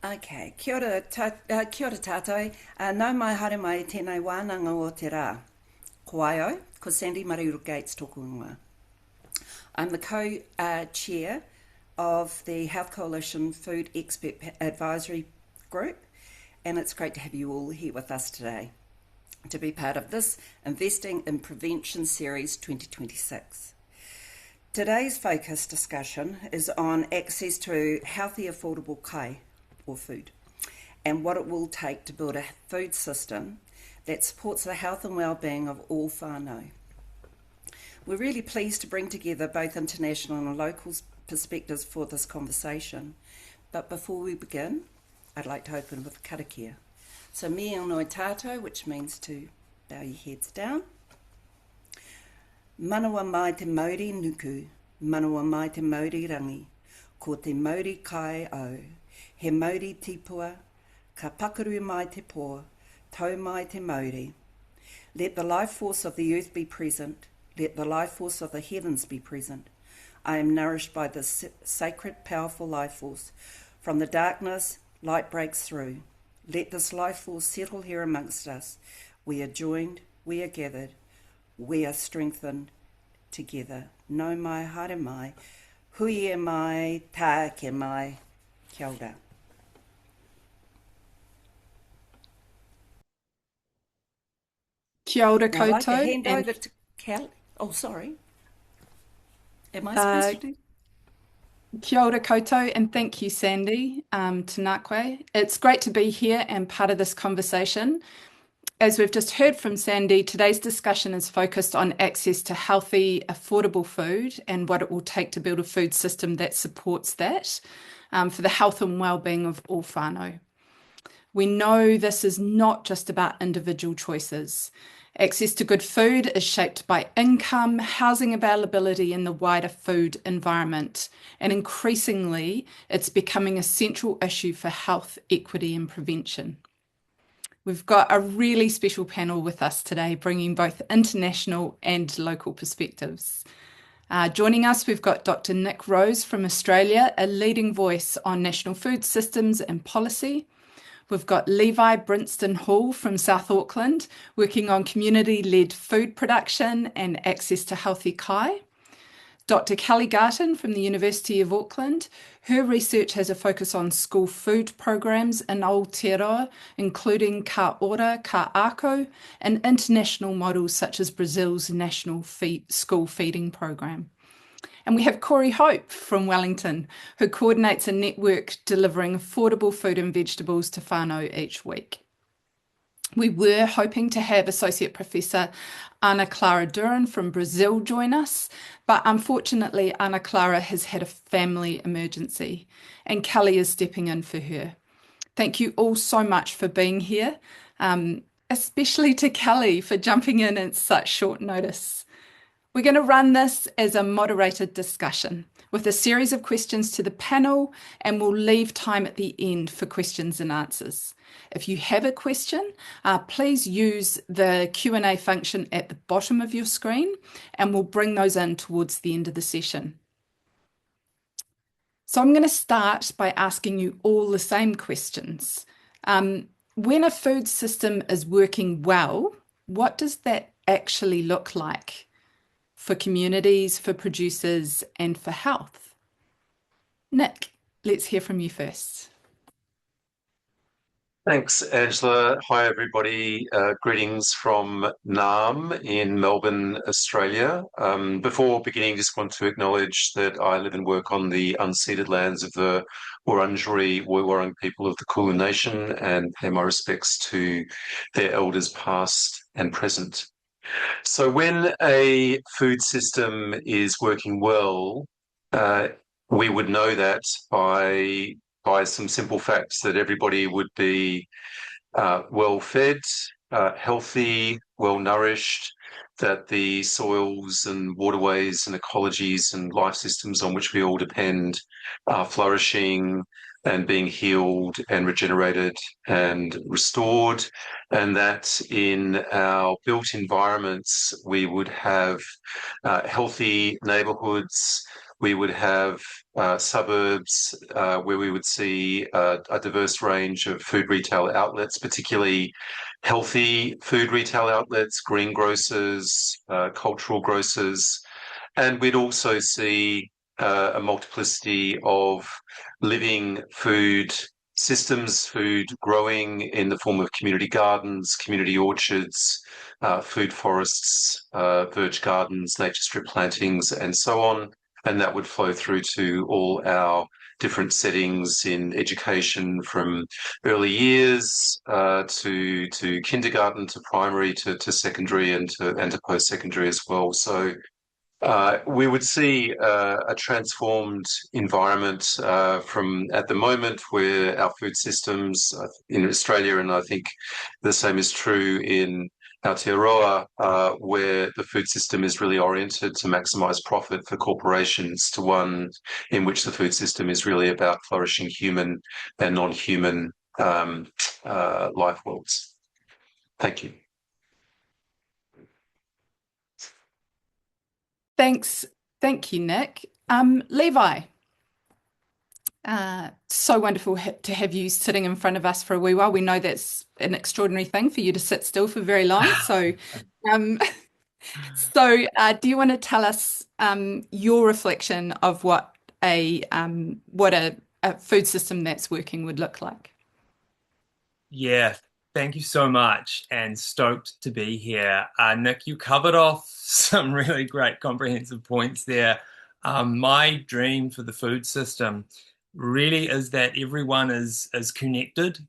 Okay, kia ora tātou. Nau mai haere mai tēnei wānanga o te rā. Ko ai au, ko Sandy Mariuru Gates tōku ingoa. I'm the co-chair of the Health Coalition Food Expert Advisory Group, and it's great to have you all here with us today to be part of this Investing in Prevention Series 2026. Today's focus discussion is on access to healthy, affordable kai, or food, and what it will take to build a food system that supports the health and well-being of all whānau. We're really pleased to bring together both international and local perspectives for this conversation. But before we begin, I'd like to open with karakia. So me anoi tātou, which means to bow your heads down. Manawa mai te mauri nuku, manawa mai te mauri rangi, ko te mauri kai au. He mauri tipua, ka pakaru mai te pō, tau mai te mauri. Let the life force of the earth be present, let the life force of the heavens be present. I am nourished by this sacred, powerful life force. From the darkness, light breaks through. Let this life force settle here amongst us. We are joined, we are gathered, we are strengthened together. No mai, haere mai, hui e mai, tā ke mai, kia ora. Kia ora Now I'd like to koutou. hand over to Kelly. Oh, sorry. Am I supposed to do? Kia ora koutou, and thank you, Sandy, tēnā koe. It's great to be here and part of this conversation. As we've just heard from Sandy, today's discussion is focused on access to healthy, affordable food and what it will take to build a food system that supports that for the health and well-being of all whānau. We know this is not just about individual choices. Access to good food is shaped by income, housing availability, and the wider food environment. And increasingly, it's becoming a central issue for health, equity, and prevention. We've got a really special panel with us today, bringing both international and local perspectives. Joining us, we've got Dr. Nick Rose from Australia, a leading voice on national food systems and policy. We've got Levi Brinston Hall from South Auckland, working on community-led food production and access to healthy kai. Dr. Kelly Garton from the University of Auckland. Her research has a focus on school food programs in Aotearoa, including ka ora, ka ako, and international models such as Brazil's national school feeding program. And we have Corey Hope from Wellington, who coordinates a network delivering affordable food and vegetables to whānau each week. We were hoping to have Associate Professor Ana Clara Duran from Brazil join us, but unfortunately Ana Clara has had a family emergency and Kelly is stepping in for her. Thank you all so much for being here, especially to Kelly for jumping in at such short notice. We're going to run this as a moderated discussion with a series of questions to the panel, and we'll leave time at the end for questions and answers. If you have a question, please use the Q&A function at the bottom of your screen, and we'll bring those in towards the end of the session. So I'm going to start by asking you all the same questions. When a food system is working well, what does that actually look like for communities, for producers, and for health? Nick, let's hear from you first. Thanks, Angela. Hi, everybody. Greetings from Naarm in Melbourne, Australia. Before beginning, just want to acknowledge that I live and work on the unceded lands of the Wurundjeri Woiwurrung people of the Kulin Nation, and pay my respects to their elders past and present. So when a food system is working well, we would know that by some simple facts, that everybody would be well fed, healthy, well nourished, that the soils and waterways and ecologies and life systems on which we all depend are flourishing and being healed and regenerated and restored, and that in our built environments we would have healthy neighbourhoods, We would have suburbs where we would see a diverse range of food retail outlets, particularly healthy food retail outlets, greengrocers, cultural grocers, and we'd also see a multiplicity of living food systems, food growing in the form of community gardens, community orchards, food forests, verge gardens, nature strip plantings, and so on. And that would flow through to all our different settings in education, from early years to kindergarten, to primary, to secondary, and to post-secondary as well. So we would see a transformed environment from at the moment where our food systems in Australia, and I think the same is true in Aotearoa, where the food system is really oriented to maximise profit for corporations, to one in which the food system is really about flourishing human and non-human life worlds. Thank you. Thanks. Thank you, Nick. Levi, so wonderful to have you sitting in front of us for a wee while. We know that's an extraordinary thing for you to sit still for very long. So, do you want to tell us your reflection of what a food system that's working would look like? Yeah, thank you so much, and stoked to be here. Nick, you covered off some really great comprehensive points there. My dream for the food system really is that everyone is connected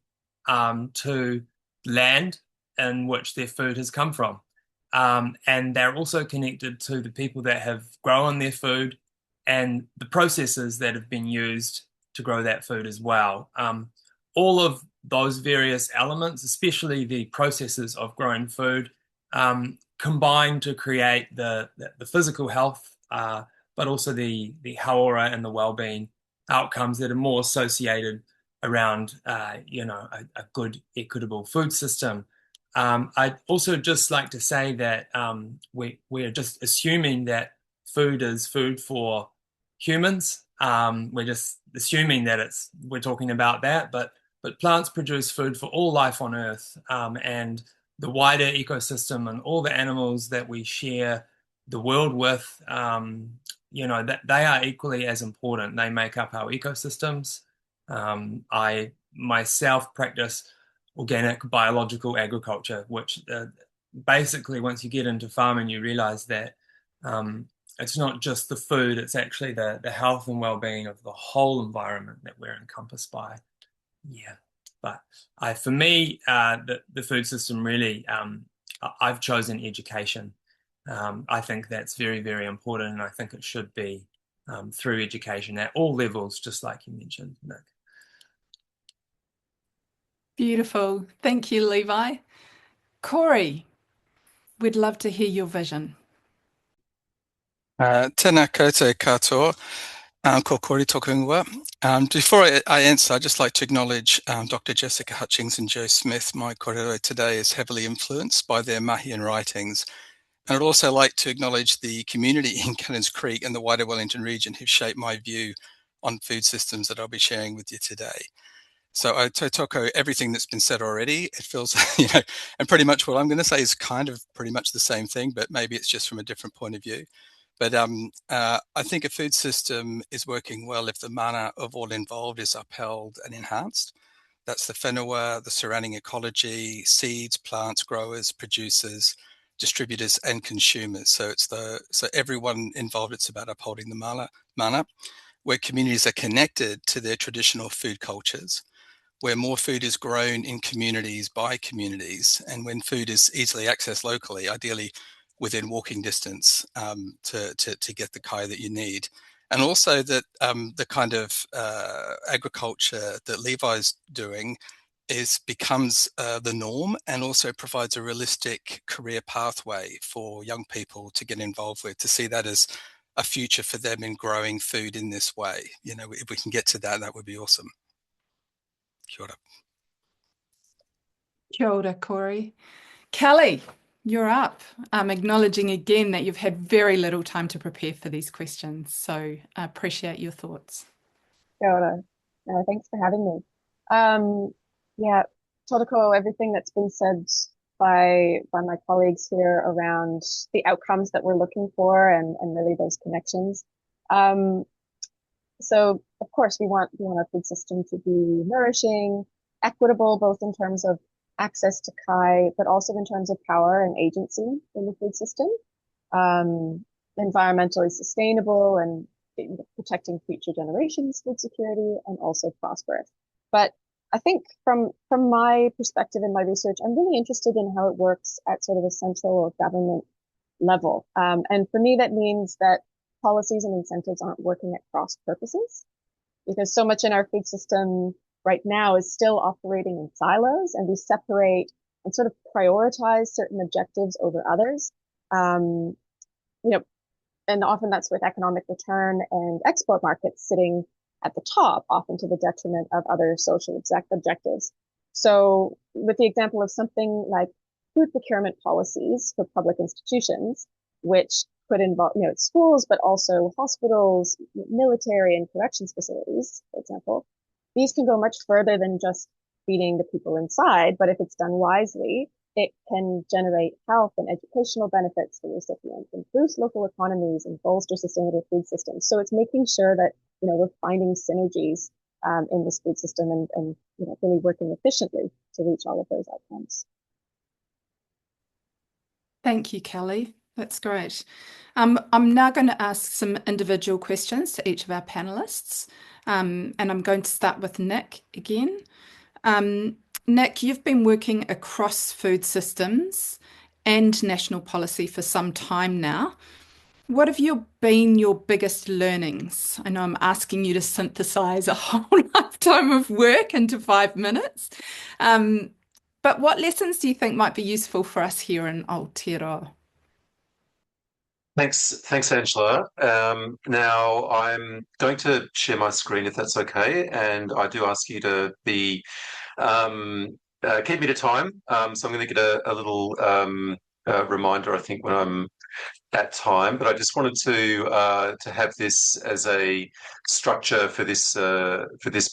to land in which their food has come from. And they're also connected to the people that have grown their food and the processes that have been used to grow that food as well. All of those various elements, especially the processes of growing food, combine to create the physical health, but also the hauora and the well-being outcomes that are more associated around, a good, equitable food system. I'd also just like to say that we're just assuming that food is food for humans. We're just assuming that we're talking about that, but plants produce food for all life on Earth, and the wider ecosystem and all the animals that we share the world with, that they are equally as important. They make up our ecosystems. I myself practice organic biological agriculture, which basically, once you get into farming, you realize that it's not just the food, it's actually the health and well-being of the whole environment that we're encompassed by. Yeah, but for me, the food system really, I've chosen education. I think that's very, very important, and I think it should be through education at all levels, just like you mentioned, Nick. Beautiful. Thank you, Levi. Corey, we'd love to hear your vision. Tēnā koutou katoa, ko Corey tōku ingoa. Before I answer, I'd just like to acknowledge Dr. Jessica Hutchings and Joe Smith. My kōrero today is heavily influenced by their mahi and writings. And I'd also like to acknowledge the community in Cannons Creek and the wider Wellington region who've shaped my view on food systems that I'll be sharing with you today. So I tautoko everything that's been said already. It feels, and pretty much what I'm going to say is kind of pretty much the same thing, but maybe it's just from a different point of view. But I think a food system is working well if the mana of all involved is upheld and enhanced. That's the whenua, the surrounding ecology, seeds, plants, growers, producers, distributors, and consumers. So so everyone involved. It's about upholding the mana, where communities are connected to their traditional food cultures, where more food is grown in communities by communities, and when food is easily accessed locally, ideally within walking distance, to get the kai that you need. And also that the kind of agriculture that Levi's doing becomes the norm, and also provides a realistic career pathway for young people to get involved with, to see that as a future for them in growing food in this way. If we can get to that, that would be awesome. Kia ora. Kia ora, Corey. Kelly, You're up. Acknowledging again that you've had very little time to prepare for these questions, so I appreciate your thoughts. Kia ora. Thanks for having me. Yeah, Todako, everything that's been said by my colleagues here around the outcomes that we're looking for and really those connections. So of course we want our food system to be nourishing, equitable, both in terms of access to kai, but also in terms of power and agency in the food system, environmentally sustainable and protecting future generations' food security, and also prosperous. But I think from my perspective in my research, I'm really interested in how it works at sort of a central or government level. And for me, that means that policies and incentives aren't working at cross purposes, because so much in our food system right now is still operating in silos, and we separate and sort of prioritize certain objectives over others. And often that's with economic return and export markets sitting at the top, often to the detriment of other social objectives. So with the example of something like food procurement policies for public institutions, which could involve, schools, but also hospitals, military and corrections facilities, for example, these can go much further than just feeding the people inside, but if it's done wisely, it can generate health and educational benefits for recipients and boost local economies and bolster sustainable food systems. So it's making sure that, we're finding synergies in this food system and really working efficiently to reach all of those outcomes. Thank you, Kelly. That's great. I'm now going to ask some individual questions to each of our panelists. And I'm going to start with Nick again. Nick, you've been working across food systems and national policy for some time now. What have been your biggest learnings? I know I'm asking you to synthesize a whole lifetime of work into 5 minutes. But what lessons do you think might be useful for us here in Aotearoa? Thanks, Angela. Now I'm going to share my screen if that's okay, and I do ask you to be keep me to time. So I'm going to get a little reminder, I think, when I'm at time. But I just wanted to have this as a structure for this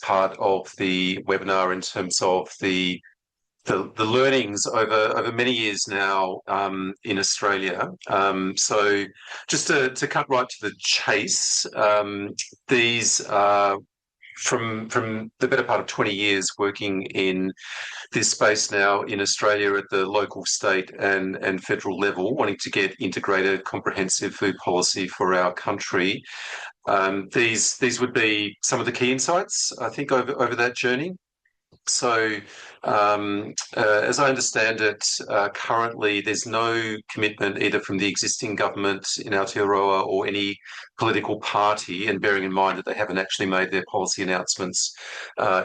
part of the webinar in terms of the learnings over many years now in Australia. So just to cut right to the chase, these are from the better part of 20 years working in this space now in Australia at the local, state and federal level, wanting to get integrated, comprehensive food policy for our country. These would be some of the key insights, I think, over that journey. So as I understand it, currently there's no commitment either from the existing government in Aotearoa or any political party, and bearing in mind that they haven't actually made their policy announcements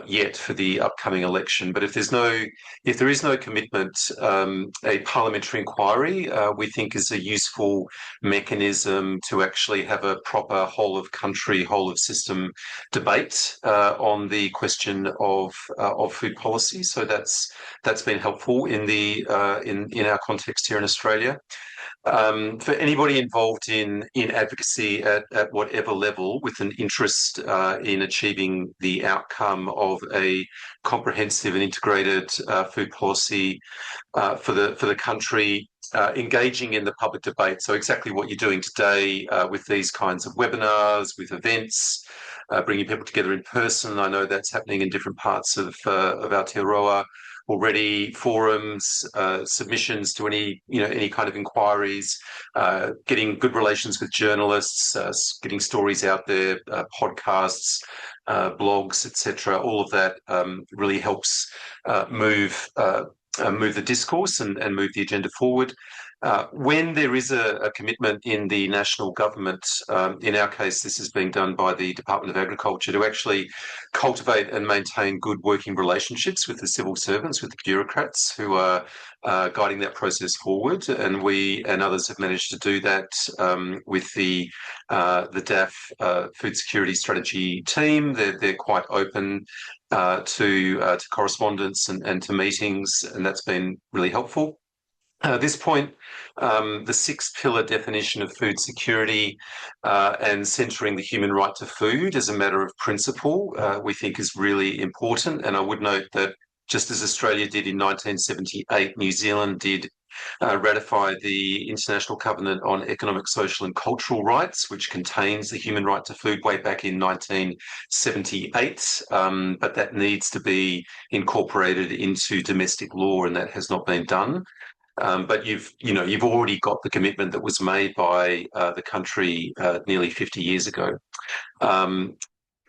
yet for the upcoming election. But if there is no commitment, a parliamentary inquiry we think is a useful mechanism to actually have a proper whole of country, whole of system debate on the question of food policy. So that's been helpful in our context here in Australia. For anybody involved in advocacy at whatever level, with an interest in achieving the outcome of a comprehensive and integrated food policy for the country, engaging in the public debate. So exactly what you're doing today with these kinds of webinars, with events, bringing people together in person. I know that's happening in different parts of Aotearoa already. Forums, submissions to any kind of inquiries, getting good relations with journalists, getting stories out there, podcasts, blogs, etc. All of that really helps move the discourse and move the agenda forward. When there is a commitment in the national government, in our case, this is being done by the Department of Agriculture, to actually cultivate and maintain good working relationships with the civil servants, with the bureaucrats who are guiding that process forward. And we and others have managed to do that with the DAF Food Security Strategy team. They're quite open to correspondence and to meetings, and that's been really helpful. At this point, the 6-pillar definition of food security and centering the human right to food as a matter of principle, we think is really important. And I would note that just as Australia did in 1978, New Zealand did ratify the International Covenant on Economic, Social and Cultural Rights, which contains the human right to food way back in 1978. But that needs to be incorporated into domestic law, and that has not been done. But you've already got the commitment that was made by the country nearly 50 years ago.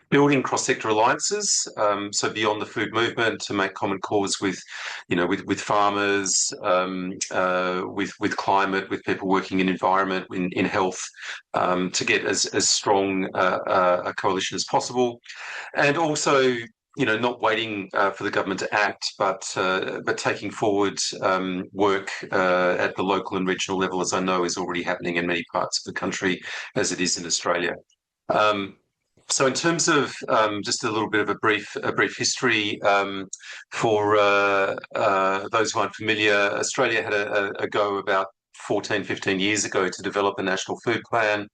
Building cross-sector alliances, so beyond the food movement, to make common cause with farmers, with climate, with people working in environment, in health, to get as strong a coalition as possible, and also not waiting for the government to act, but taking forward work at the local and regional level, as I know is already happening in many parts of the country, as it is in Australia. So in terms of just a little bit of a brief history for those who aren't familiar, Australia had a go about 14, 15 years ago to develop a national food plan.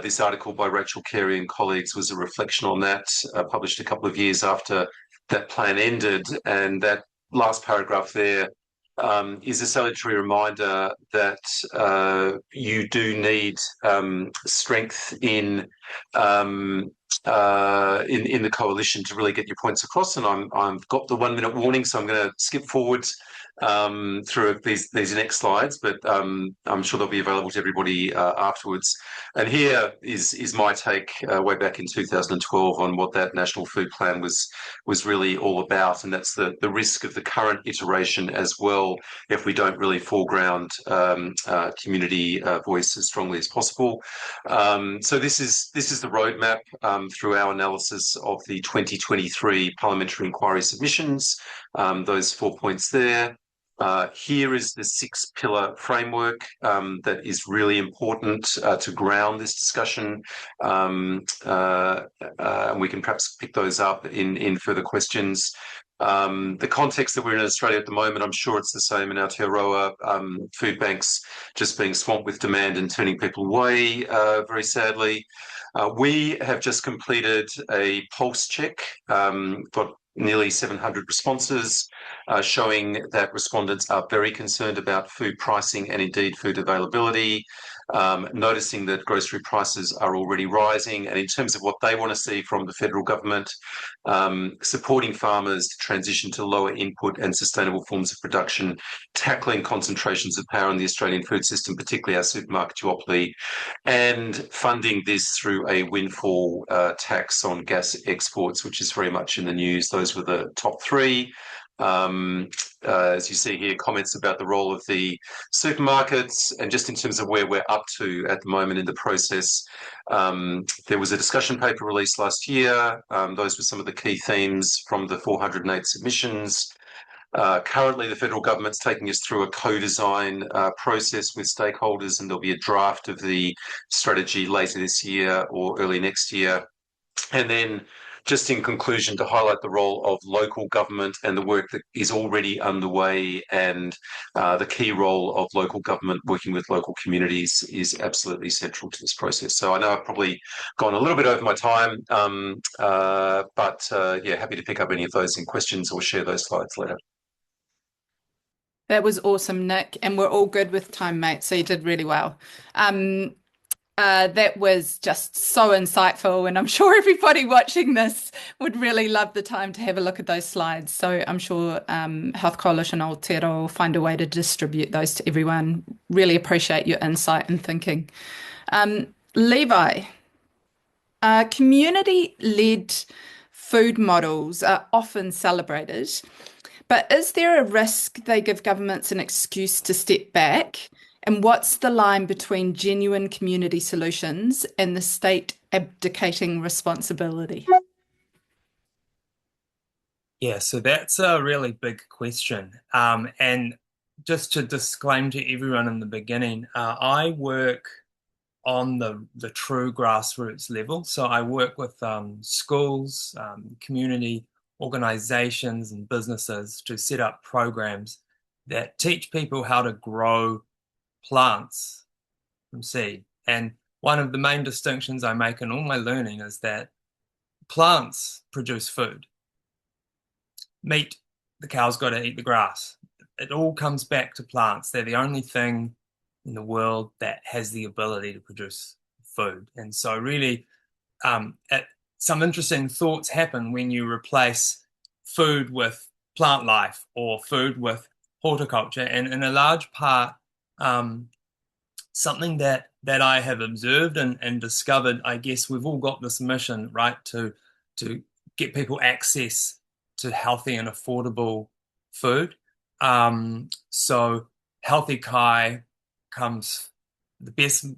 This article by Rachel Carey and colleagues was a reflection on that, published a couple of years after that plan ended. And that last paragraph there is a salutary reminder that you do need strength in the coalition to really get your points across. And I've got the 1-minute warning, so I'm going to skip forward through these next slides, but I'm sure they'll be available to everybody afterwards. And here is my take way back in 2012 on what that national food plan was really all about, and that's the risk of the current iteration as well if we don't really foreground community voice as strongly as possible. So this is the roadmap through our analysis of the 2023 parliamentary inquiry submissions, those 4 points there. Here is the 6-pillar framework that is really important to ground this discussion. We can perhaps pick those up in further questions. The context that we're in Australia at the moment, I'm sure it's the same in Aotearoa, food banks just being swamped with demand and turning people away, very sadly. We have just completed a pulse check, got nearly 700 responses, showing that respondents are very concerned about food pricing and indeed food availability, noticing that grocery prices are already rising, and in terms of what they want to see from the federal government, supporting farmers to transition to lower input and sustainable forms of production, tackling concentrations of power in the Australian food system, particularly our supermarket duopoly, and funding this through a windfall tax on gas exports, which is very much in the news. Those were the top 3. As you see here, comments about the role of the supermarkets, and just in terms of where we're up to at the moment in the process. There was a discussion paper released last year. Those were some of the key themes from the 408 submissions. Currently, the federal government's taking us through a co-design process with stakeholders, and there'll be a draft of the strategy later this year or early next year. And then, just in conclusion, to highlight the role of local government and the work that is already underway, and the key role of local government working with local communities is absolutely central to this process. So I know I've probably gone a little bit over my time, but yeah, happy to pick up any of those in questions or share those slides later. That was awesome, Nick, and we're all good with time, mate, so you did really well. That was just so insightful, and I'm sure everybody watching this would really love the time to have a look at those slides. So I'm sure Health Coalition Aotearoa will find a way to distribute those to everyone. Really appreciate your insight and thinking. Levi, community-led food models are often celebrated, but is there a risk they give governments an excuse to step back? And what's the line between genuine community solutions and the state abdicating responsibility? Yeah, so that's a really big question. And just to disclaim to everyone in the beginning, I work on the true grassroots level. So I work with schools, community organizations and businesses to set up programs that teach people how to grow plants from seed. And one of the main distinctions I make in all my learning is that plants produce food. Meat, the cow's got to eat the grass. It all comes back to plants. They're the only thing in the world that has the ability to produce food. And so really, some interesting thoughts happen when you replace food with plant life or food with horticulture. And in a large part, something that I have observed and discovered, I guess we've all got this mission, right, to get people access to healthy and affordable food. So healthy kai comes,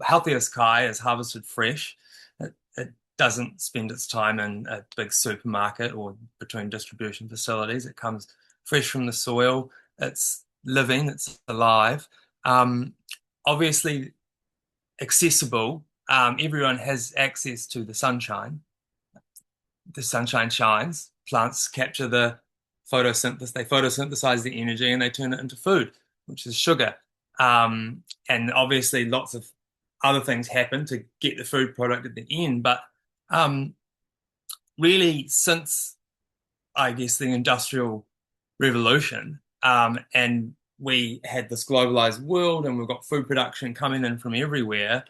healthiest kai is harvested fresh. It doesn't spend its time in a big supermarket or between distribution facilities. It comes fresh from the soil. It's living, it's alive. Obviously accessible. Everyone has access to the sunshine. The sunshine shines. Plants capture the photosynthesis. They photosynthesize the energy and they turn it into food, which is sugar. And obviously lots of other things happen to get the food product at the end. But really, since, I guess, the Industrial Revolution, and we had this globalized world and we've got food production coming in from everywhere,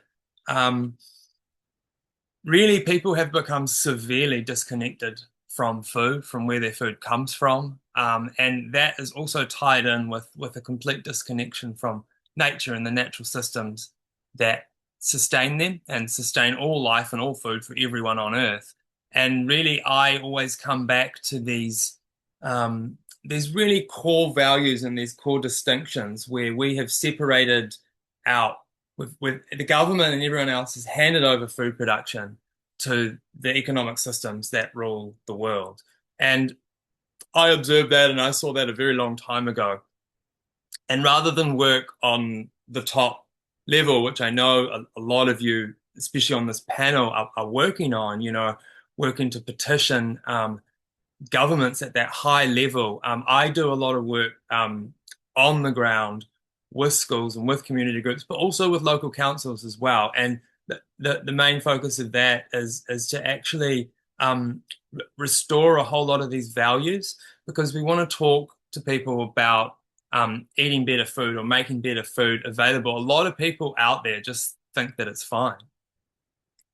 really people have become severely disconnected from food, from where their food comes from. And that is also tied in with a complete disconnection from nature and the natural systems that sustain them and sustain all life and all food for everyone on Earth. And really, I always come back to these really core values and these core distinctions where we have separated out with the government and everyone else has handed over food production to the economic systems that rule the world. And I observed that and I saw that a very long time ago. And rather than work on the top level, which I know a lot of you, especially on this panel, are working on, working to petition governments at that high level. I do a lot of work on the ground with schools and with community groups, but also with local councils as well. And the main focus of that is to actually restore a whole lot of these values, because we want to talk to people about eating better food or making better food available. A lot of people out there just think that it's fine.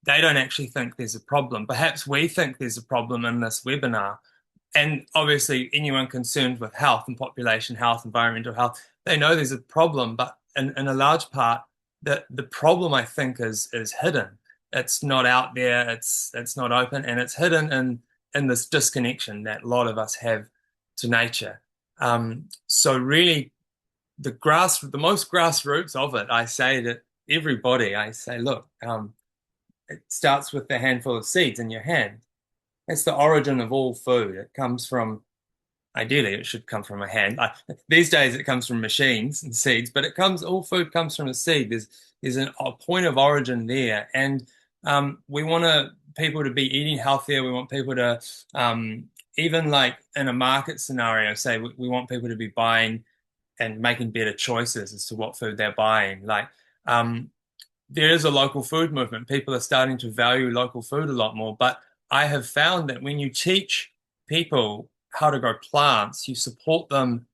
They don't actually think there's a problem. Perhaps we think there's a problem in this webinar. And obviously anyone concerned with health and population health, environmental health, they know there's a problem, but in a large part, the problem, I think, is hidden. It's not out there, it's not open, and it's hidden in this disconnection that a lot of us have to nature. So really, the most grassroots of it, I say to everybody, I say, look, it starts with a handful of seeds in your hand. It's the origin of all food. It comes from, ideally, it should come from a hand. These days, it comes from machines and seeds, but all food comes from a seed. There's a point of origin there, and we want people to be eating healthier. We want people to, even like in a market scenario, say we want people to be buying and making better choices as to what food they're buying. Like there is a local food movement. People are starting to value local food a lot more. But I have found that when you teach people how to grow plants, you support them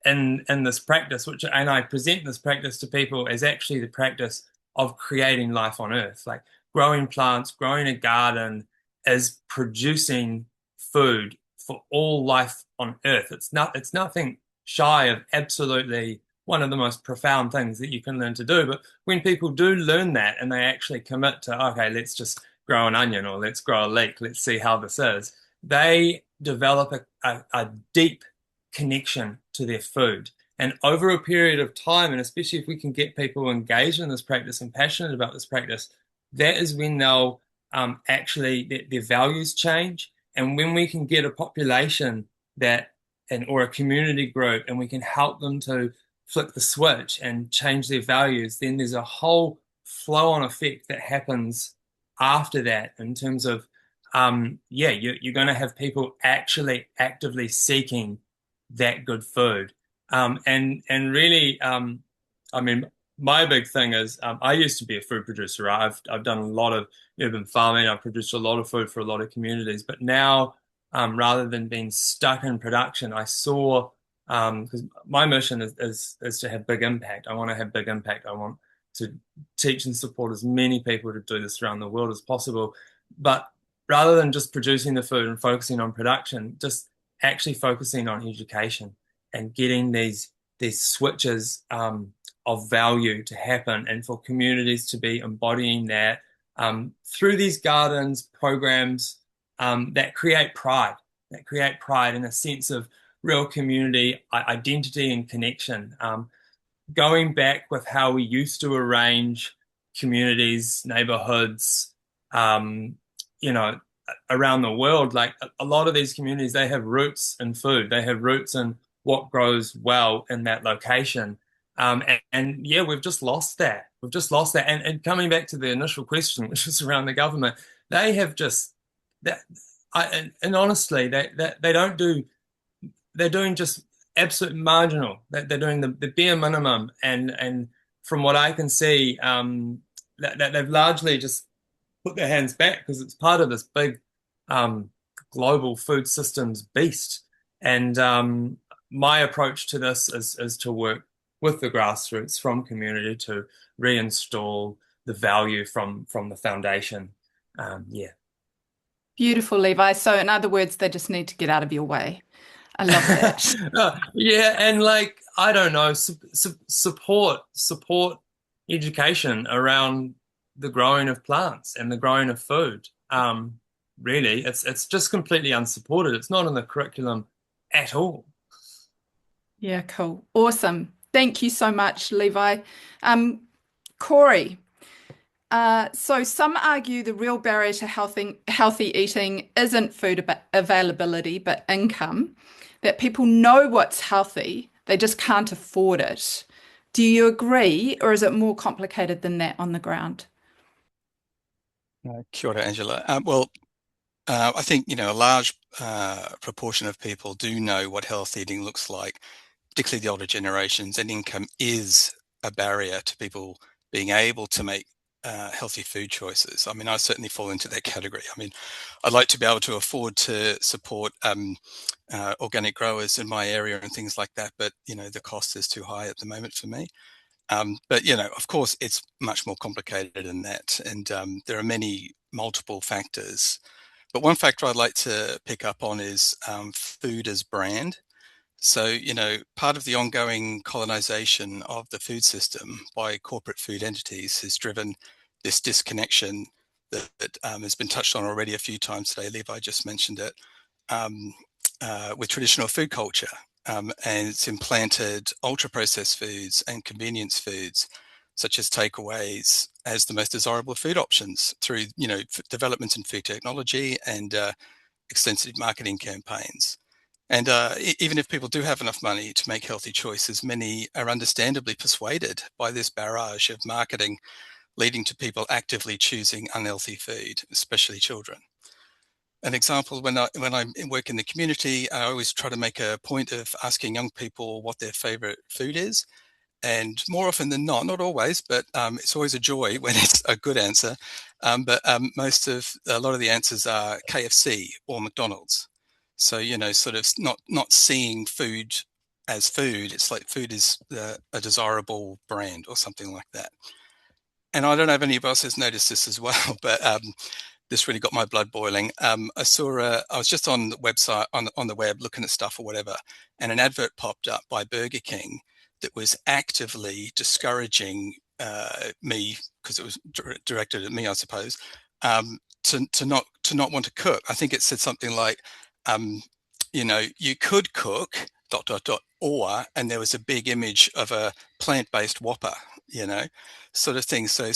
in this practice, and I present this practice to people as actually the practice of creating life on Earth. Like growing plants, growing a garden is producing food for all life on Earth. It's nothing shy of absolutely one of the most profound things that you can learn to do. But when people do learn that and they actually commit to, okay, let's just grow an onion or let's grow a leek, let's see how this is, they develop a deep connection to their food. And over a period of time, and especially if we can get people engaged in this practice and passionate about this practice, that is when they'll actually, their values change. And when we can get a population or a community group, and we can help them to flick the switch and change their values, then there's a whole flow-on effect that happens after that in terms of, you're going to have people actually actively seeking that good food. And really, I mean, my big thing is I used to be a food producer, right? I've done a lot of urban farming. I've produced a lot of food for a lot of communities. But now, rather than being stuck in production, I saw, because my mission is to have big impact. I want to have big impact. I want to teach and support as many people to do this around the world as possible. But rather than just producing the food and focusing on production, just actually focusing on education and getting these switches of value to happen, and for communities to be embodying that through these gardens, programs that create pride and a sense of real community identity and connection. Going back with how we used to arrange communities, neighborhoods, you know, around the world, like a lot of these communities, they have roots in food. They have roots in what grows well in that location. And yeah, we've just lost that. We've just lost that. And coming back to the initial question, which was around the government, they have just that. And honestly, they don't do. They're doing just absolute marginal. They're doing the bare minimum. And from what I can see, that they've largely just put their hands back because it's part of this big global food systems beast. And my approach to this is to work with the grassroots from community to reinstall the value from the foundation. Yeah. Beautiful, Levi. So in other words, they just need to get out of your way. I love that. Yeah, and like, I don't know, support education around the growing of plants and the growing of food. Really, it's just completely unsupported. It's not in the curriculum at all. Yeah, cool. Awesome. Thank you so much, Levi. Corey, so some argue the real barrier to healthy eating isn't food availability, but income, that people know what's healthy, they just can't afford it. Do you agree, or is it more complicated than that on the ground? Kia ora, Angela. I think, a large proportion of people do know what health eating looks like, particularly the older generations, and income is a barrier to people being able to make healthy food choices. I mean, I certainly fall into that category. I mean, I'd like to be able to afford to support organic growers in my area and things like that, but, the cost is too high at the moment for me. But, of course, it's much more complicated than that. And there are multiple factors. But one factor I'd like to pick up on is food as brand. So, part of the ongoing colonization of the food system by corporate food entities has driven this disconnection that has been touched on already a few times today. Levi just mentioned it, with traditional food culture. And it's implanted ultra-processed foods and convenience foods, such as takeaways, as the most desirable food options through, developments in food technology and extensive marketing campaigns. And even if people do have enough money to make healthy choices, many are understandably persuaded by this barrage of marketing, leading to people actively choosing unhealthy food, especially children. An example, when I work in the community, I always try to make a point of asking young people what their favorite food is. And more often than not always, but it's always a joy when it's a good answer. But a lot of the answers are KFC or McDonald's. So, sort of not seeing food as food. It's like food is a desirable brand or something like that. And I don't know if any of us has noticed this as well, but this really got my blood boiling. I was just on the website, on the web, looking at stuff or whatever, and an advert popped up by Burger King that was actively discouraging me, because it was directed at me, I suppose, to not want to cook. I think it said something like, you could cook ... or, and there was a big image of a plant-based Whopper, sort of thing. So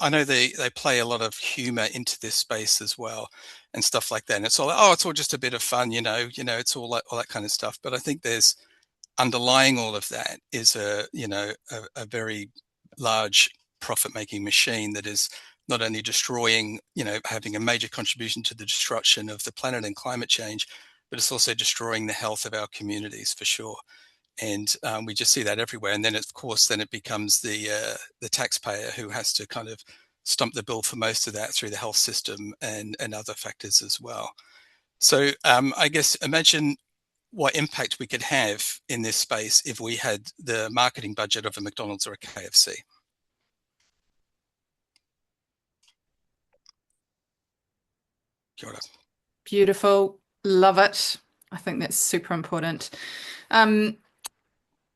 I know they play a lot of humor into this space as well and stuff like that. And it's all, it's all just a bit of fun, it's all that kind of stuff. But I think there's underlying all of that is a very large profit-making machine that is not only destroying, having a major contribution to the destruction of the planet and climate change, but it's also destroying the health of our communities for sure. And we just see that everywhere. And then, of course, then it becomes the taxpayer who has to kind of stomp the bill for most of that through the health system and other factors as well. So I guess imagine what impact we could have in this space if we had the marketing budget of a McDonald's or a KFC. Kia ora. Beautiful. Love it. I think that's super important.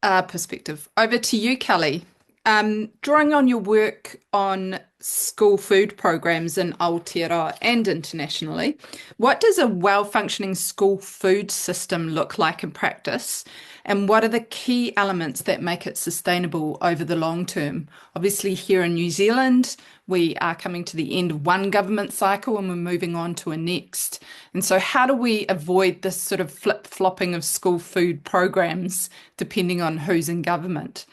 Perspective. Over to you, Kelly. Drawing on your work on school food programs in Aotearoa and internationally, what does a well-functioning school food system look like in practice? And what are the key elements that make it sustainable over the long term? Obviously, here in New Zealand, we are coming to the end of one government cycle and we're moving on to a next. And so how do we avoid this sort of flip-flopping of school food programs depending on who's in government?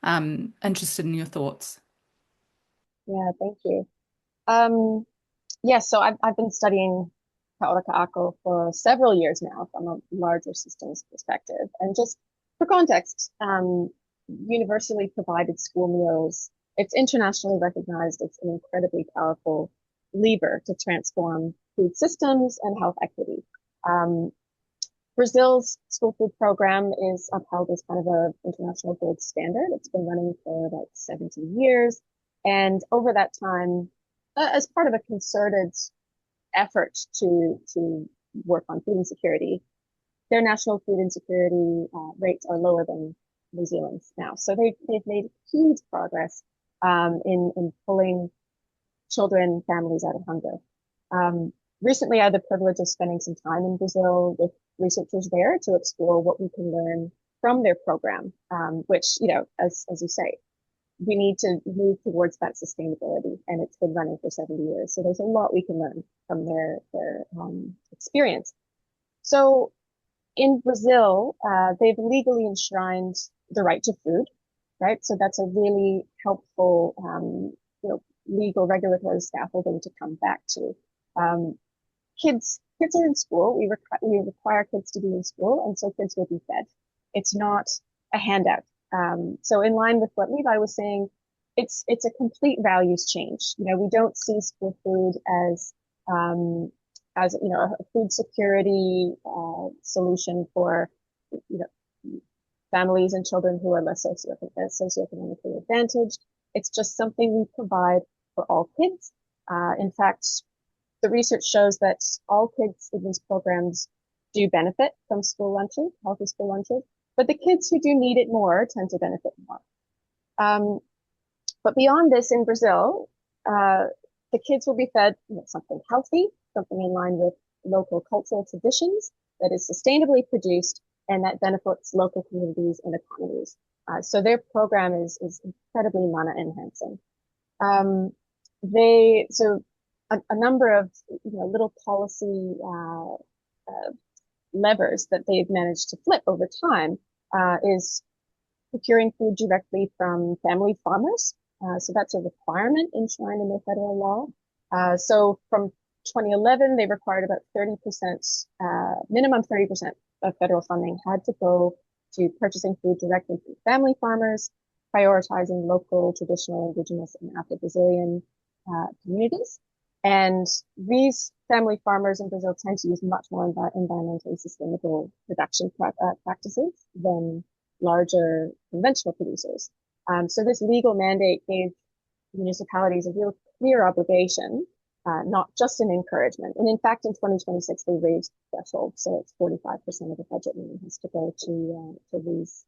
Interested in your thoughts. Yeah, thank you. So I've been studying ka ora ka ako for several years now from a larger systems perspective. And just for context, universally provided school meals, it's internationally recognized as an incredibly powerful lever to transform food systems and health equity. Brazil's school food program is upheld as kind of an international gold standard. It's been running for about 70 years. And over that time, as part of a concerted effort to work on food insecurity, their national food insecurity rates are lower than New Zealand's now. So they've made huge progress in pulling children, families out of hunger. Recently, I had the privilege of spending some time in Brazil with researchers there to explore what we can learn from their program, which, as you say, we need to move towards that sustainability, and it's been running for 70 years. So there's a lot we can learn from their experience. So in Brazil, they've legally enshrined the right to food, right? So that's a really helpful, legal regulatory scaffolding to come back to. Kids are in school. We require kids to be in school, and so kids will be fed. It's not a handout. So in line with what Levi was saying, it's a complete values change. We don't see school food as a food security solution for families and children who are less socioeconomically advantaged. It's just something we provide for all kids. In fact, the research shows that all kids in these programs do benefit from school lunches, healthy school lunches, but the kids who do need it more tend to benefit more. But beyond this, in Brazil, the kids will be fed something healthy, something in line with local cultural traditions that is sustainably produced and that benefits local communities and economies. So their program is incredibly mana enhancing. A number of little policy levers that they've managed to flip over time is procuring food directly from family farmers. So that's a requirement enshrined in the federal law. So from 2011, they required about 30%, minimum 30% of federal funding had to go to purchasing food directly from family farmers, prioritizing local, traditional, indigenous, and Afro-Brazilian communities. And these family farmers in Brazil tend to use much more environmentally sustainable production practices than larger conventional producers. So this legal mandate gave municipalities a real clear obligation, not just an encouragement. And in fact, in 2026, they raised the threshold. So it's 45% of the budget money has to go to these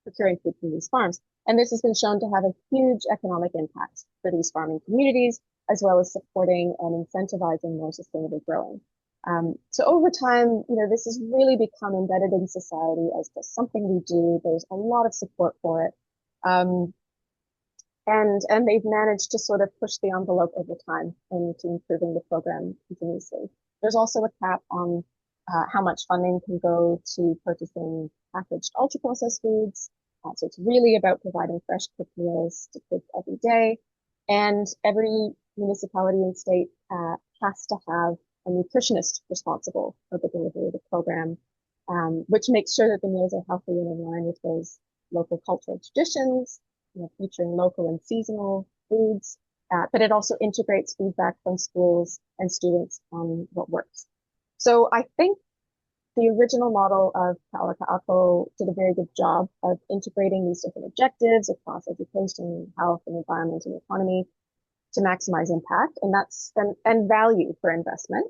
procuring food from these farms. And this has been shown to have a huge economic impact for these farming communities, as well as supporting and incentivizing more sustainable growing. So over time, this has really become embedded in society as just something we do. There's a lot of support for it. And they've managed to sort of push the envelope over time into improving the program continuously. There's also a cap on how much funding can go to purchasing packaged ultra-processed foods. So it's really about providing fresh cooked meals to kids every day. And every municipality and state has to have a nutritionist responsible for the delivery of the program. which makes sure that the meals are healthy and in line with those local cultural traditions, featuring local and seasonal foods. But it also integrates feedback from schools and students on what works. So I think the original model of Kaala Ka'ako did a very good job of integrating these different objectives across education, health, and environment and economy to maximize impact, and value for investment.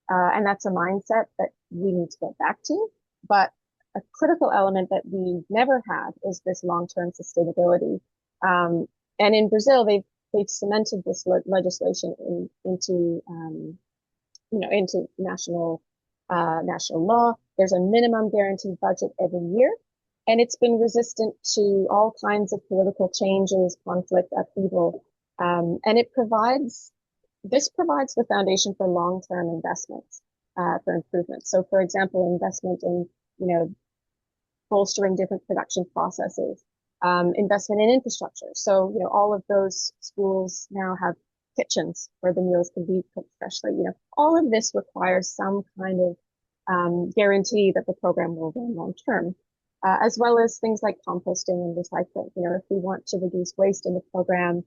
And that's a mindset that we need to get back to. But a critical element that we've never had is this long-term sustainability. And in Brazil, they've cemented this legislation into national law. There's a minimum guaranteed budget every year, and it's been resistant to all kinds of political changes, conflict, upheaval, and this provides the foundation for long-term investments for improvement. So, for example, investment in bolstering different production processes, investment in infrastructure. So, all of those schools now have kitchens where the meals can be cooked freshly. All of this requires some kind of guarantee that the program will run long term, as well as things like composting and recycling. If we want to reduce waste in the program,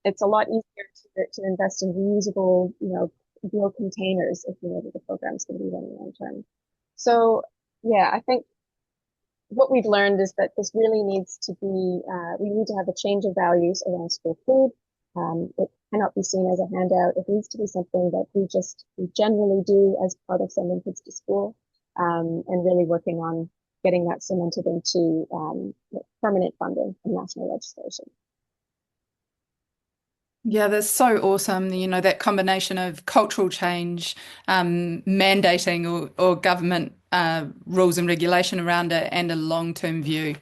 it's a lot easier to invest in reusable, steel containers if you know that the program is going to be running long term. So, yeah, I think what we've learned is that this really needs to be, we need to have a change of values around school food. It cannot be seen as a handout. It needs to be something that we generally do as part of sending kids to school, and really working on getting that cemented into permanent funding and national legislation. Yeah, that's so awesome. That combination of cultural change, mandating or government rules and regulation around it, and a long-term view.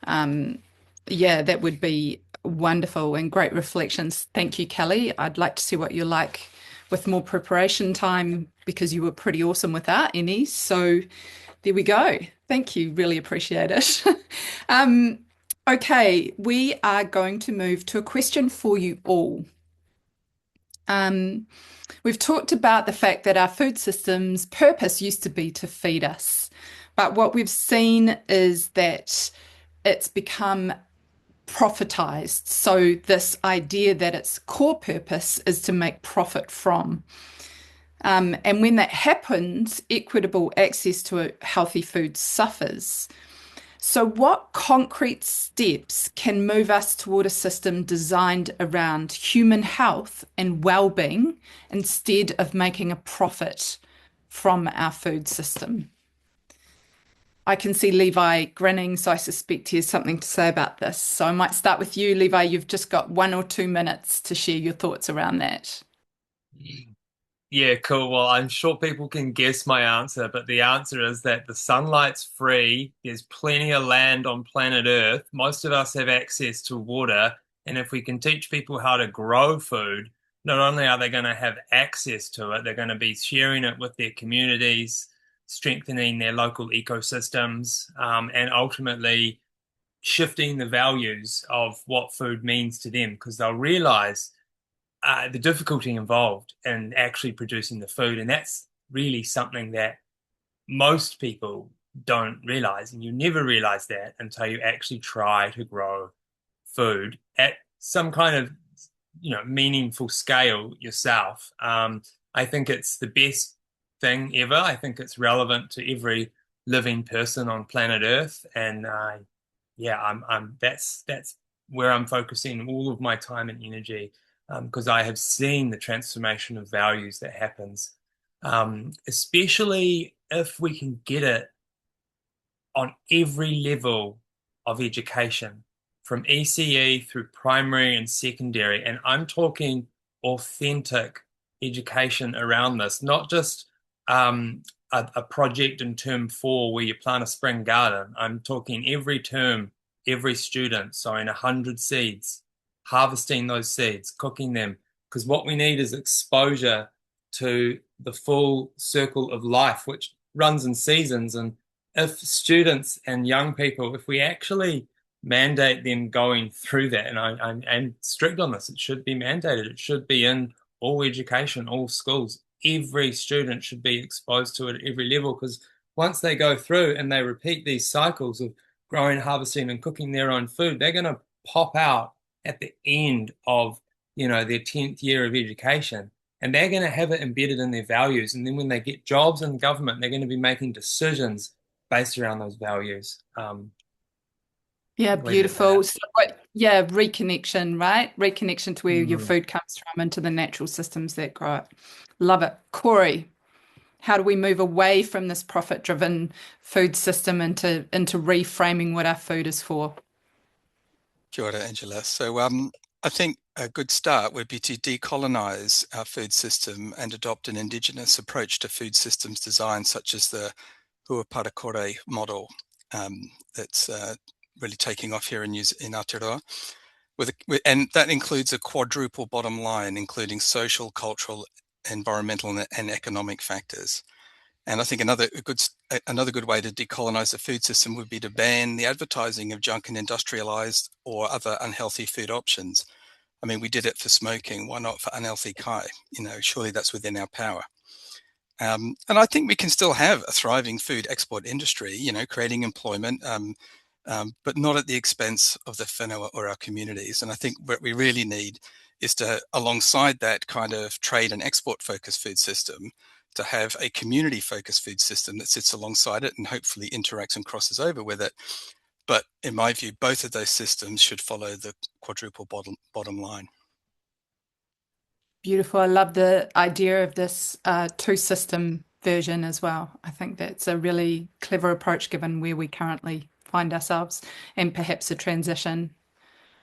Yeah, that would be wonderful and great reflections. Thank you, Kelly. I'd like to see what you're like with more preparation time, because you were pretty awesome with that, Eni. So there we go. Thank you. Really appreciate it. Okay, we are going to move to a question for you all. We've talked about the fact that our food system's purpose used to be to feed us, but what we've seen is that it's become profitized. So this idea that its core purpose is to make profit from. And when that happens, equitable access to healthy food suffers. So what concrete steps can move us toward a system designed around human health and well-being instead of making a profit from our food system? I can see Levi grinning, so I suspect he has something to say about this. So I might start with you, Levi. You've just got 1 or 2 minutes to share your thoughts around that. Yeah, cool. Well, I'm sure people can guess my answer, but the answer is that the sunlight's free. There's plenty of land on planet Earth. Most of us have access to water. And if we can teach people how to grow food, not only are they going to have access to it, they're going to be sharing it with their communities, strengthening their local ecosystems, and ultimately shifting the values of what food means to them, because they'll realize the difficulty involved in actually producing the food. And that's really something that most people don't realize. And you never realize that until you actually try to grow food at some kind of, meaningful scale yourself. I think it's the best thing ever. I think it's relevant to every living person on planet Earth. And that's where I'm focusing all of my time and energy. Because I have seen the transformation of values that happens, especially if we can get it on every level of education, from ECE through primary and secondary. And I'm talking authentic education around this, not just a project in term 4 where you plant a spring garden. I'm talking every term, every student sowing 100 seeds, harvesting those seeds, cooking them, because what we need is exposure to the full circle of life, which runs in seasons. And if students and young people, if we actually mandate them going through that, and I'm strict on this, it should be mandated, it should be in all education, all schools, every student should be exposed to it at every level, because once they go through and they repeat these cycles of growing, harvesting, and cooking their own food, they're going to pop out at the end of, their 10th year of education. And they're going to have it embedded in their values. And then when they get jobs in government, they're going to be making decisions based around those values. Yeah, beautiful. So, reconnection, right? Reconnection to where your food comes from, into the natural systems that grow it. Love it. Corey, how do we move away from this profit-driven food system into reframing what our food is for? Kia ora, Angela. So I think a good start would be to decolonise our food system and adopt an Indigenous approach to food systems design, such as the Huaparakore model that's really taking off here in Aotearoa. And that includes a quadruple bottom line, including social, cultural, environmental and economic factors. And I think another good way to decolonise the food system would be to ban the advertising of junk and industrialised or other unhealthy food options. I mean, we did it for smoking. Why not for unhealthy kai? Surely that's within our power. And I think we can still have a thriving food export industry, creating employment, but not at the expense of the whānau or our communities. And I think what we really need is to, alongside that kind of trade and export focused food system, to have a community focused food system that sits alongside it and hopefully interacts and crosses over with it. But in my view, both of those systems should follow the quadruple bottom line. Beautiful. I love the idea of this two-system version as well. I think that's a really clever approach given where we currently find ourselves and perhaps a transition.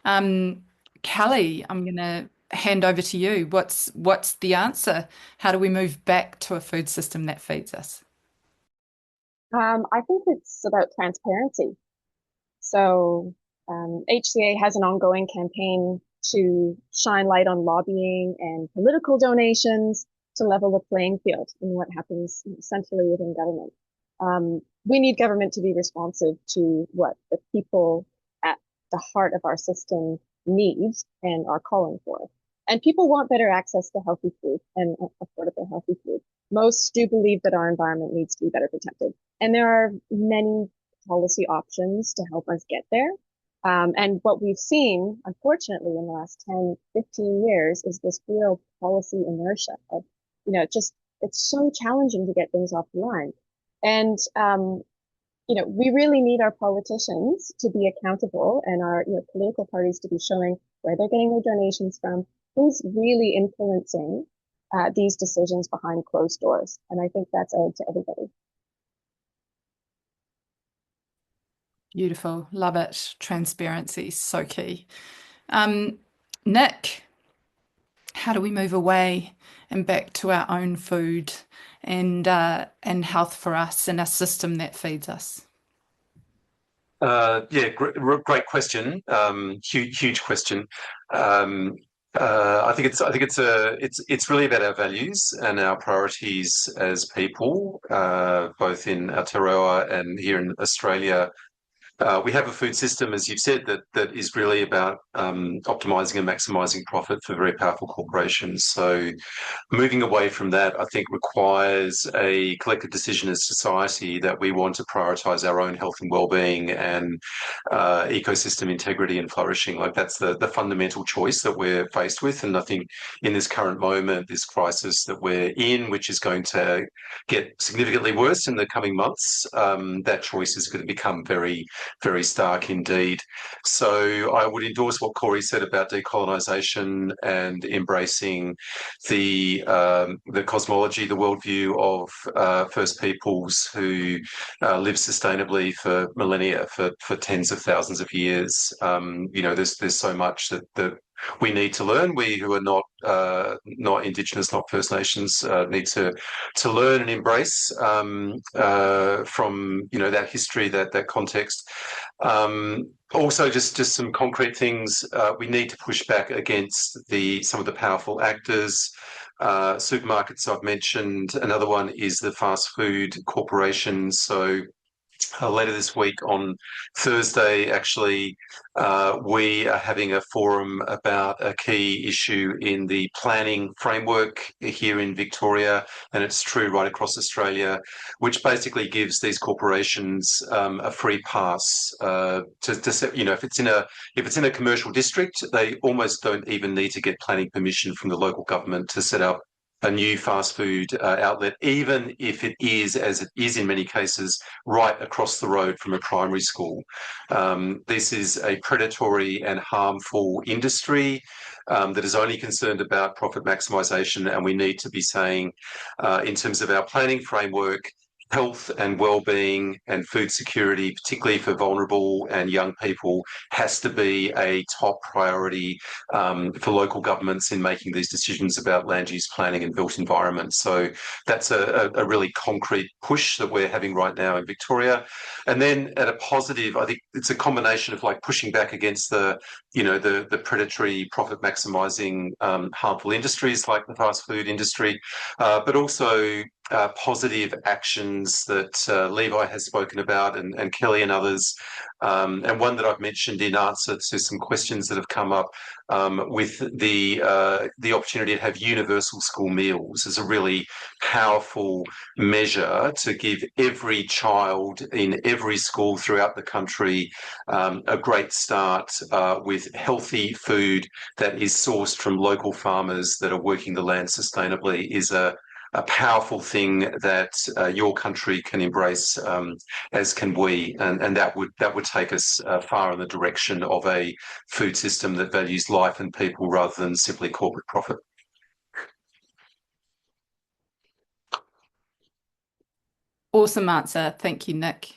Kelly, I'm going to hand over to you. What's the answer? How do we move back to a food system that feeds us? I think it's about transparency. So HCA has an ongoing campaign to shine light on lobbying and political donations to level the playing field in what happens centrally within government. We need government to be responsive to what the people at the heart of our system need and are calling for. And people want better access to healthy food and affordable healthy food. Most do believe that our environment needs to be better protected. And there are many policy options to help us get there. And what we've seen, unfortunately, in the last 10, 15 years is this real policy inertia of, it's so challenging to get things off the line. And, we really need our politicians to be accountable and our political parties to be showing where they're getting their donations from, who's really influencing these decisions behind closed doors. And I think that's owed to everybody. Beautiful. Love it. Transparency, so key. Nick, how do we move away and back to our own food and health for us and a system that feeds us? Great question. Huge question. I think it's really about our values and our priorities as people, both in Aotearoa and here in Australia. We have a food system, as you've said, that is really about optimising and maximising profit for very powerful corporations. So moving away from that, I think, requires a collective decision as society that we want to prioritise our own health and well-being and ecosystem integrity and flourishing. Like that's the fundamental choice that we're faced with. And I think in this current moment, this crisis that we're in, which is going to get significantly worse in the coming months, that choice is going to become very, very stark indeed. So I would endorse what Corey said about decolonisation and embracing the cosmology, the worldview of First Peoples who live sustainably for millennia, for tens of thousands of years. There's so much that we need to learn. We who are not Indigenous, not First Nations, need to learn and embrace from that history, that context. Also, just some concrete things. We need to push back against some of the powerful actors. Supermarkets I've mentioned. Another one is the fast food corporations. So later this week on Thursday, actually, we are having a forum about a key issue in the planning framework here in Victoria, and it's true right across Australia, which basically gives these corporations a free pass to set, you know, if it's in a commercial district, they almost don't even need to get planning permission from the local government to set up a new fast food outlet, even if it is, as it is in many cases, right across the road from a primary school. This is a predatory and harmful industry that is only concerned about profit maximisation, and we need to be saying, in terms of our planning framework, health and well-being and food security, particularly for vulnerable and young people, has to be a top priority for local governments in making these decisions about land use planning and built environment. So that's a really concrete push that we're having right now in Victoria. And then at a positive, I think it's a combination of like pushing back against the predatory profit maximising harmful industries like the fast food industry, but also positive actions that Levi has spoken about and Kelly and others, and one that I've mentioned in answer to some questions that have come up with the opportunity to have universal school meals is a really powerful measure to give every child in every school throughout the country a great start with healthy food that is sourced from local farmers that are working the land sustainably is a powerful thing that your country can embrace, as can we, and that would take us far in the direction of a food system that values life and people rather than simply corporate profit. Awesome answer. Thank you, Nick.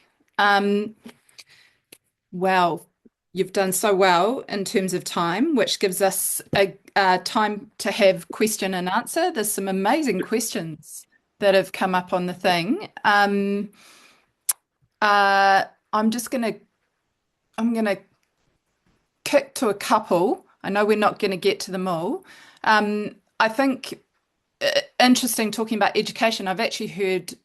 Well, you've done so well in terms of time, which gives us a time to have question and answer. There's some amazing questions that have come up on the thing. I'm gonna kick to a couple. I know we're not going to get to them all. I think interesting talking about education. I've actually heard,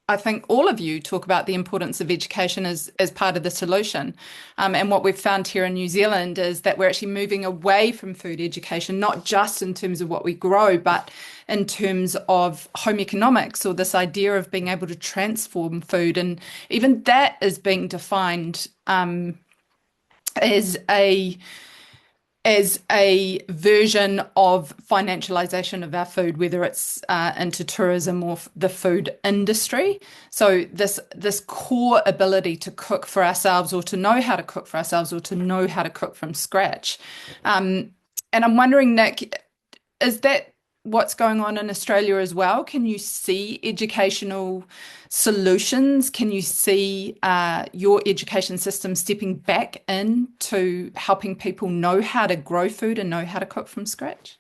I think all of you talk about the importance of education as part of the solution. And what we've found here in New Zealand is that we're actually moving away from food education, not just in terms of what we grow, but in terms of home economics, or this idea of being able to transform food. And even that is being defined as a version of financialization of our food, whether it's into tourism or the food industry. So this core ability to cook for ourselves, or to know how to cook for ourselves, or to know how to cook from scratch. And I'm wondering, Nick, is that what's going on in Australia as well? Can you see educational solutions? Can you see your education system stepping back into helping people know how to grow food and know how to cook from scratch?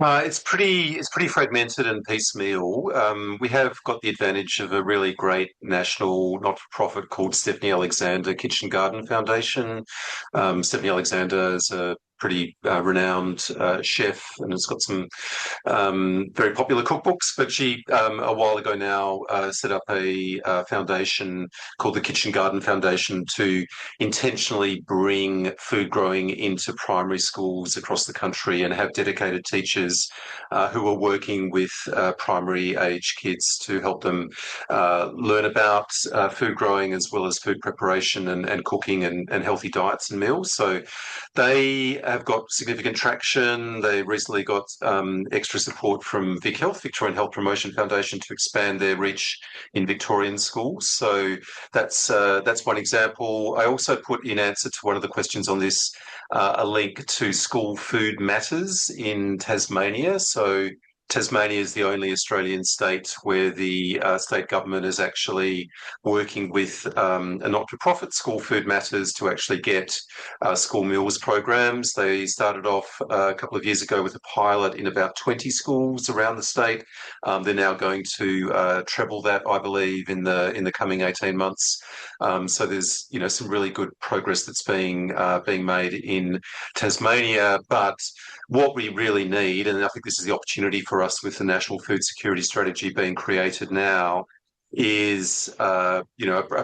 It's pretty fragmented and piecemeal. We have got the advantage of a really great national not-for-profit called Stephanie Alexander Kitchen Garden Foundation. Stephanie Alexander is a pretty renowned chef and has got some very popular cookbooks, but she a while ago now set up a foundation called the Kitchen Garden Foundation to intentionally bring food growing into primary schools across the country and have dedicated teachers who are working with primary age kids to help them learn about food growing as well as food preparation and cooking and healthy diets and meals. So they have got significant traction. They recently got extra support from Vic Health, Victorian Health Promotion Foundation, to expand their reach in Victorian schools. So that's one example. I also put, in answer to one of the questions on this, a link to School Food Matters in Tasmania. So Tasmania is the only Australian state where the state government is actually working with a not-for-profit, School Food Matters, to actually get school meals programs. They started off a couple of years ago with a pilot in about 20 schools around the state. They're now going to treble that, I believe, in the coming 18 months. So there's some really good progress that's being made in Tasmania. But what we really need, and I think this is the opportunity for us with the National Food Security Strategy being created now, is, a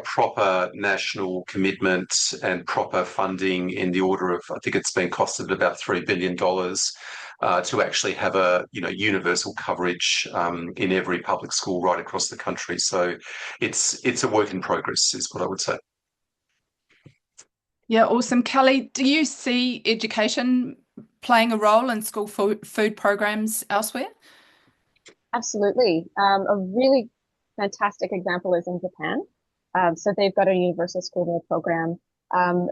proper national commitment and proper funding in the order of, I think it's been costed about $3 billion to actually have a, universal coverage in every public school right across the country. So it's a work in progress, is what I would say. Yeah, awesome. Kelly, do you see education playing a role in school food programs elsewhere? Absolutely. A really fantastic example is in Japan. So they've got a universal school meal program.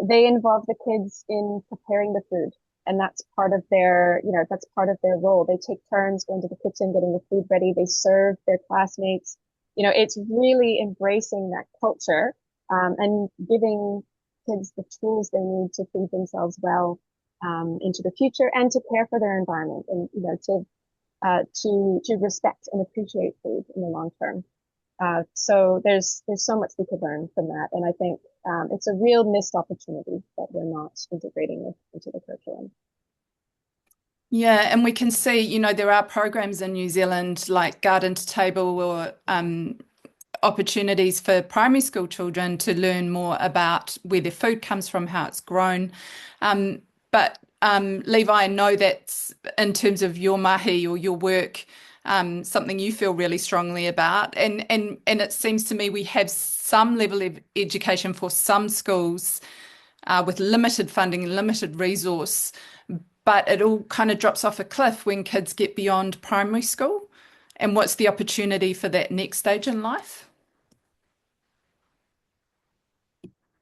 They involve the kids in preparing the food, and that's part of their, that's part of their role. They take turns going to the kitchen, getting the food ready. They serve their classmates. It's really embracing that culture, and giving kids the tools they need to feed themselves well, into the future, and to care for their environment, and, to respect and appreciate food in the long term. So there's so much we could learn from that. And I think it's a real missed opportunity that we're not integrating into the curriculum. Yeah, and we can see, there are programs in New Zealand like Garden to Table, or opportunities for primary school children to learn more about where their food comes from, how it's grown. But Levi, I know that's, in terms of your mahi or your work, something you feel really strongly about. And it seems to me we have some level of education for some schools with limited funding, limited resource, but it all kind of drops off a cliff when kids get beyond primary school. And what's the opportunity for that next stage in life?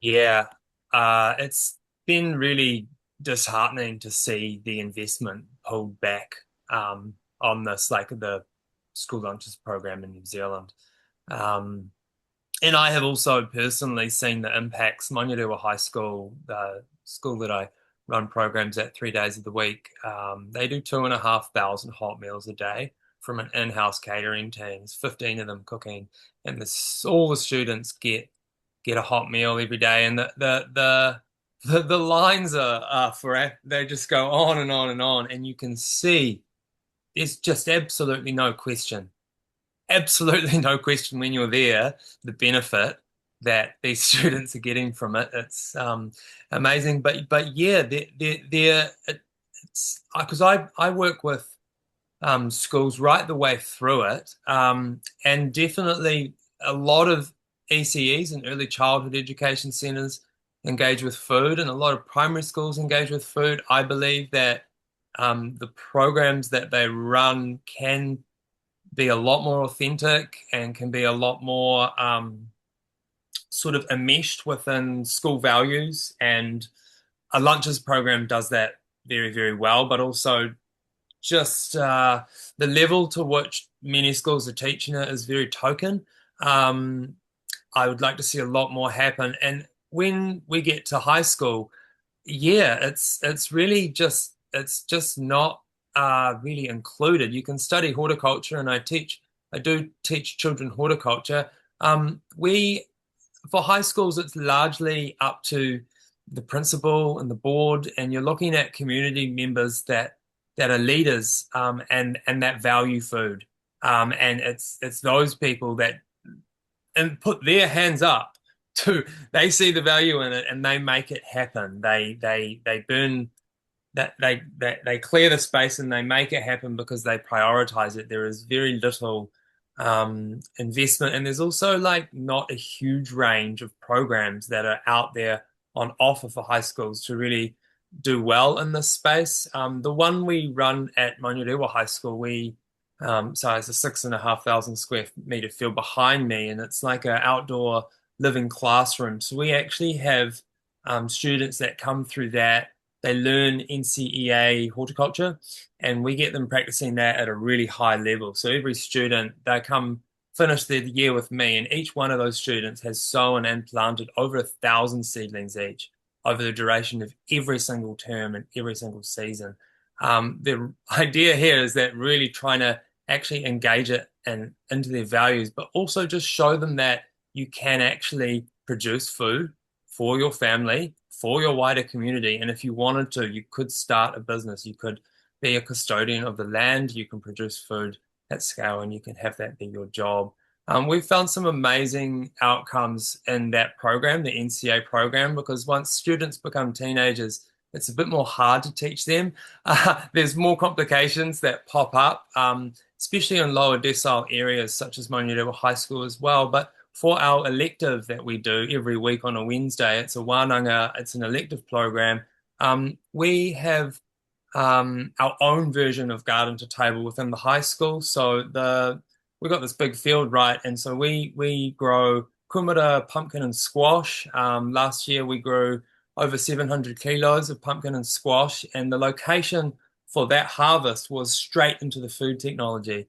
Yeah, it's been really disheartening to see the investment pulled back on this, like the school lunches program in New Zealand. And I have also personally seen the impacts. Manurewa High School, the school that I run programs at 3 days of the week, they do 2,500 hot meals a day from an in-house catering team. 15 of them cooking, and all the students get a hot meal every day, and the lines are for, they just go on and on and on, and you can see there's just absolutely no question when you're there, the benefit that these students are getting from it. It's amazing. But yeah, it's because I work with schools right the way through it, and definitely a lot of ECEs and early childhood education centres engage with food, and a lot of primary schools engage with food. I believe that the programs that they run can be a lot more authentic and can be a lot more sort of enmeshed within school values. And a lunches program does that very, very well, but also just the level to which many schools are teaching it is very token. I would like to see a lot more happen. And when we get to high school, yeah, it's really just, it's just not really included. You can study horticulture, and I do teach children horticulture. For high schools, it's largely up to the principal and the board, and you're looking at community members that are leaders, and that value food, and it's those people that and put their hands up to, they see the value in it and they make it happen. They burn that, they clear the space and they make it happen because they prioritize it. There is very little investment, and there's also like not a huge range of programs that are out there on offer for high schools to really do well in this space. The one we run at Manurewa High School, so it's a 6,500 square meter field behind me, and it's like an outdoor living classroom. So we actually have students that come through that. They learn NCEA horticulture, and we get them practicing that at a really high level. So every student, they come finish their year with me, and each one of those students has sown and planted over 1,000 seedlings each over the duration of every single term and every single season. The idea here is that really trying to actually engage it and into their values, but also just show them that you can actually produce food for your family, for your wider community. And if you wanted to, you could start a business. You could be a custodian of the land. You can produce food at scale, and you can have that be your job. We've found some amazing outcomes in that program, the NCA program, because once students become teenagers, it's a bit more hard to teach them. There's more complications that pop up, especially in lower decile areas such as Mount High School as well. But for our elective that we do every week on a Wednesday, it's a wānanga, it's an elective program. We have our own version of garden to table within the high school. So we've got this big field, right? And so we grow kumara, pumpkin and squash. Last year we grew over 700 kilos of pumpkin and squash, and the location for that harvest was straight into the food technology.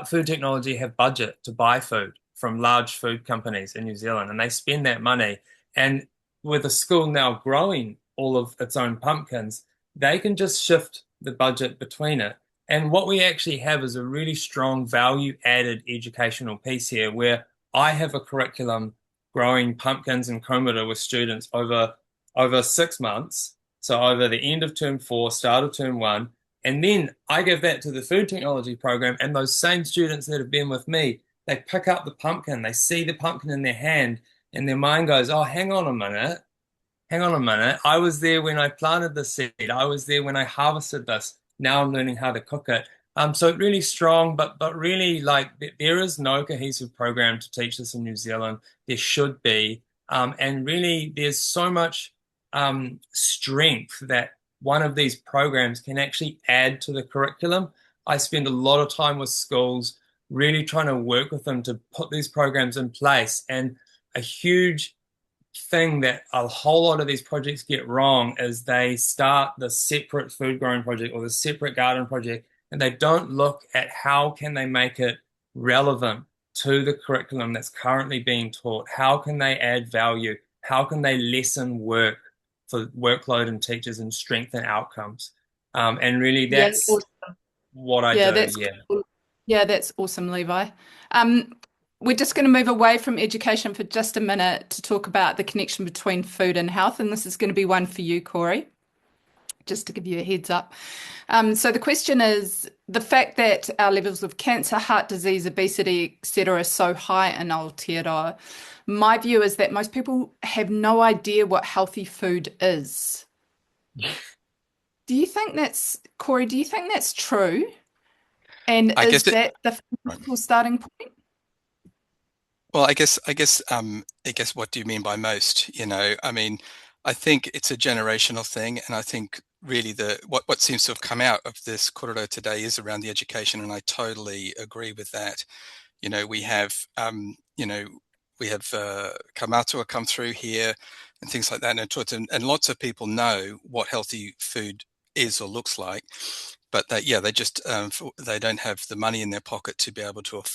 Food technology have budget to buy food from large food companies in New Zealand, and they spend that money. And with the school now growing all of its own pumpkins, they can just shift the budget between it. And what we actually have is a really strong value-added educational piece here, where I have a curriculum growing pumpkins and kumara with students over 6 months. So over the end of term 4, start of term 1. And then I give that to the food technology program, and those same students that have been with me, they pick up the pumpkin, they see the pumpkin in their hand, and their mind goes, oh, hang on a minute. I was there when I planted the seed. I was there when I harvested this. Now I'm learning how to cook it. So it's really strong, but really, like, there is no cohesive program to teach this in New Zealand. There should be. And really, there's so much strength that one of these programs can actually add to the curriculum. I spend a lot of time with schools really trying to work with them to put these programs in place. And a huge thing that a whole lot of these projects get wrong is they start the separate food growing project or the separate garden project, and they don't look at how can they make it relevant to the curriculum that's currently being taught. How can they add value? How can they lessen work for workload and teachers and strengthen outcomes? And really, that's what I do. Yeah, that's awesome, Levi. We're just going to move away from education for just a minute to talk about the connection between food and health. And this is going to be one for you, Corey, just to give you a heads up. So the question is, the fact that our levels of cancer, heart disease, obesity, etc., are so high in Aotearoa, my view is that most people have no idea what healthy food is. Do you think that's, Corey, do you think that's true? And is that the physical starting point? Well, I guess, what do you mean by most? I mean, I think it's a generational thing, and I think really what seems to have come out of this korero today is around the education, and I totally agree with that. We have Kamatua come through here and things like that, and lots of people know what healthy food is or looks like, but they just they don't have the money in their pocket to be able to afford